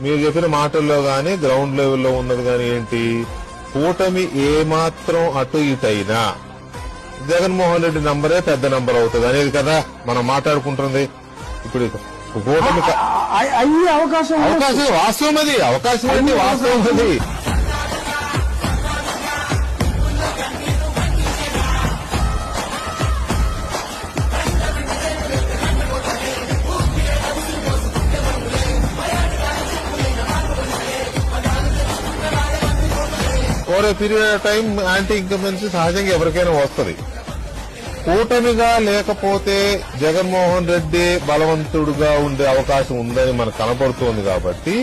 మీరు చెప్పిన మాటల్లో గాని గ్రౌండ్ లెవెల్లో ఉన్నది గాని ఏంటి, కూటమి ఏమాత్రం అటు ఇటైనా జగన్మోహన్ రెడ్డి నంబరే పెద్ద నంబర్ అవుతుంది అనేది కదా మనం మాట్లాడుకుంటుంది. ఇప్పుడు కూటమి అయ్యే అవకాశం వాస్తవం, అది అవకాశం ఏంటి, వాస్తవం అది. Over a period of time anti incumbency సహజంగా ఎవరికైనా వస్తుంది. కూటమిగా లేకపోతే జగన్మోహన్ రెడ్డి బలవంతుడుగా ఉండే అవకాశం ఉందని మనకు కనపడుతోంది. కాబట్టి